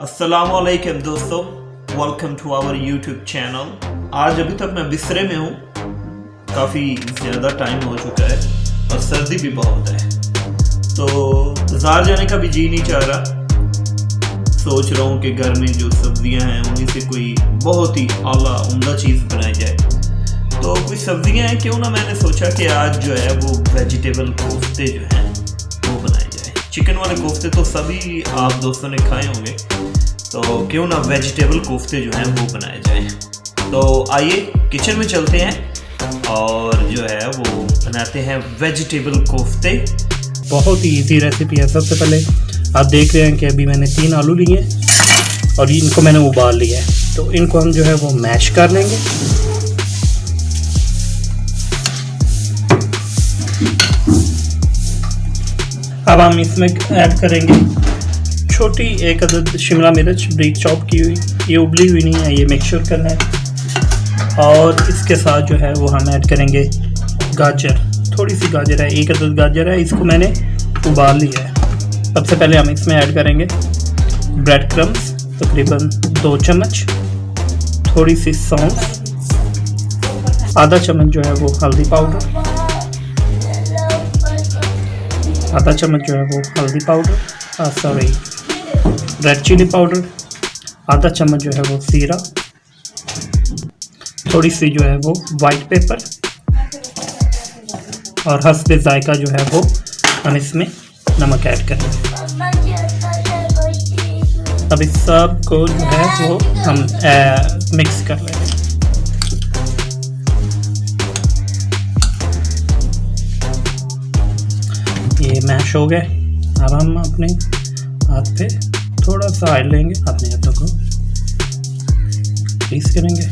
अस्सलामुअलैकुम दोस्तों, welcome to our YouTube channel. आज अभी तक मैं बिस्तरे में हूँ, काफ़ी ज़्यादा टाइम हो चुका है और सर्दी भी बहुत है, तो बाज़ार जाने का भी जी नहीं चाह रहा। सोच रहा हूँ कि घर में जो सब्जियाँ हैं उन्हीं से कोई बहुत ही आला उम्दा चीज़ बनाई जाए। तो कुछ सब्जियाँ हैं, क्यों ना मैंने सोचा कि आज जो है वो वेजिटेबल कोफ्ते जो हैं वो बनाए जाए। चिकन वाले कोफ्ते तो सभी आप दोस्तों ने खाए होंगे, तो क्यों ना वेजिटेबल कोफ्ते जो हैं वो बनाए जाए। तो आइए किचन में चलते हैं और जो है वो बनाते हैं वेजिटेबल कोफ्ते। बहुत ही इजी रेसिपी है। सबसे पहले आप देख रहे हैं कि अभी मैंने 3 आलू लिए और इनको मैंने उबाल लिया है, तो इनको हम जो है वो मैश कर लेंगे। अब हम इसमें ऐड करेंगे छोटी 1 अदद शिमला मिर्च ब्रीक चॉप की हुई, ये उबली हुई नहीं है, ये मेक श्योर करना है। और इसके साथ जो है वो हम ऐड करेंगे गाजर, थोड़ी सी गाजर है, 1 अदद गाजर है, इसको मैंने उबाल लिया है। सबसे पहले हम इसमें ऐड करेंगे ब्रेड क्रम्स, तकरीबन 2 चम्मच, थोड़ी सी सौंफ, आधा चम्मच जो है वो हल्दी पाउडर, आधा चम्मच जो है वो हल्दी powder, sorry red chilli powder, आधा चम्मच जो है वो जीरा, थोड़ी सी जो है वो वाइट पेपर और हस्बे जायका जो है वो हम इसमें नमक ऐड करेंगे। अब इस सब को जो है वो हम मिक्स कर लेंगे। ये मैश हो गए। अब हम अपने हाथ पे थोड़ा सा ऑयल लेंगे, अपने हाथों को ग्रीस करेंगे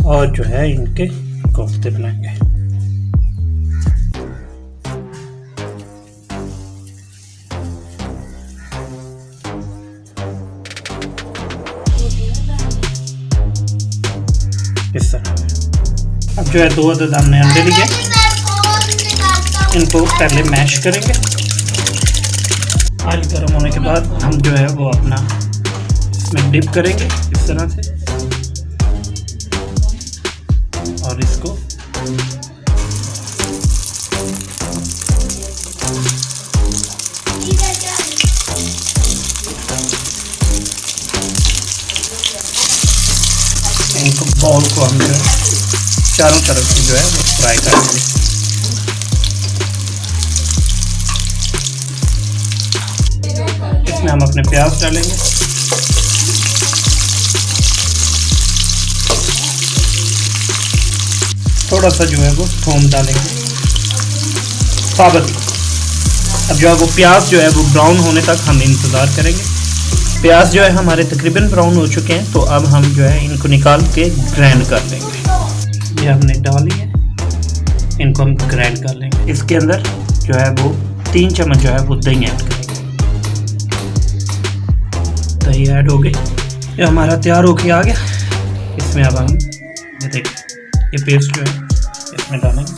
और जो है इनके कोफ्ते बनाएंगे। इस तरह। अब जो है 2 अदद हमने अंडे लिए, इनको पहले मैश करेंगे। ऑयल गर्म होने के बाद हम जो है वो अपना इसमें डिप करेंगे इस तरह से और इसको इनको बॉल को हम जो है चारों तरफ से जो है वो फ्राई करेंगे। इसमें हम अपने प्याज डालेंगे, थोड़ा सा जो है वो थूम डालेंगे साबुत। अब जो है वो प्याज जो है वो ब्राउन होने तक हम इंतज़ार करेंगे। प्याज जो है हमारे तकरीबन ब्राउन हो चुके हैं, तो अब हम जो है इनको निकाल के ग्राइंड कर लेंगे। ये हमने डाली है, इनको हम ग्राइंड कर लेंगे। इसके अंदर जो है वो 3 चम्मच जो है वो दही ऐड करेंगे। दही ऐड हो गई, ये हमारा तैयार होके आ गया। इसमें अब हम ये देखिए ये पेस्ट जो है इसमें डालेंगे।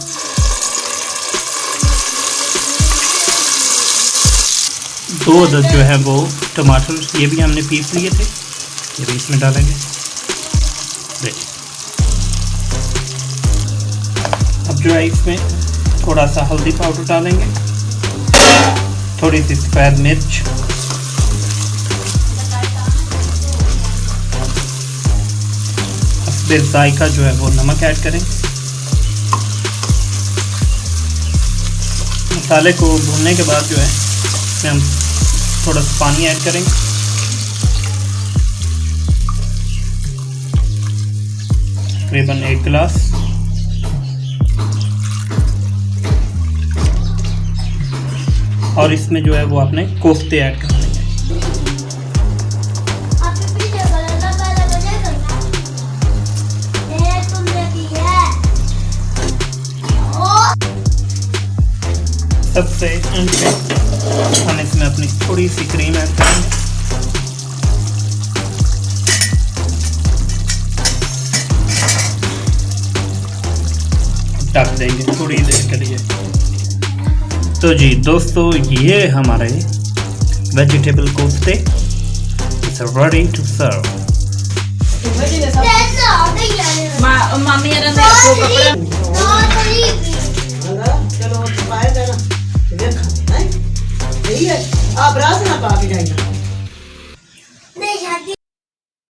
दो अदद जो है वो टमाटर, ये भी हमने पीस लिए थे, ये भी इसमें डालेंगे। देखिए अब जो है इसमें थोड़ा सा हल्दी पाउडर डालेंगे, थोड़ी सी सफ़ेद मिर्च, हस्बे जायका जो है वो नमक ऐड करेंगे। मसाले को भूनने के बाद जो है इसमें हम थोड़ा सा पानी ऐड करेंगे। तकरीबन 1 गिलास। और इसमें जो है वो आपने कोफ्ते ऐड कर लेंगे। सबसे एंड पे हम इसमें अपनी थोड़ी सी क्रीम ऐड करेंगे। ढक देंगे थोड़ी देर के लिए। तो जी दोस्तों, ये हमारे वेजिटेबल कोफ्ते ready to serve. ਮਾਮੀ ਇਹਨਾਂ ਦੇ ਆਪੋ ਕੱਪੜਾ ਚਲੋ ਪਾਏ ਦੇਣਾ ਵੇਖਾਂ ਹੈ ਨਹੀਂ ਹੈ ਆ ਬਰਾਸ ਨਾ ਪਾ ਕੇ ਜਾਈਦਾ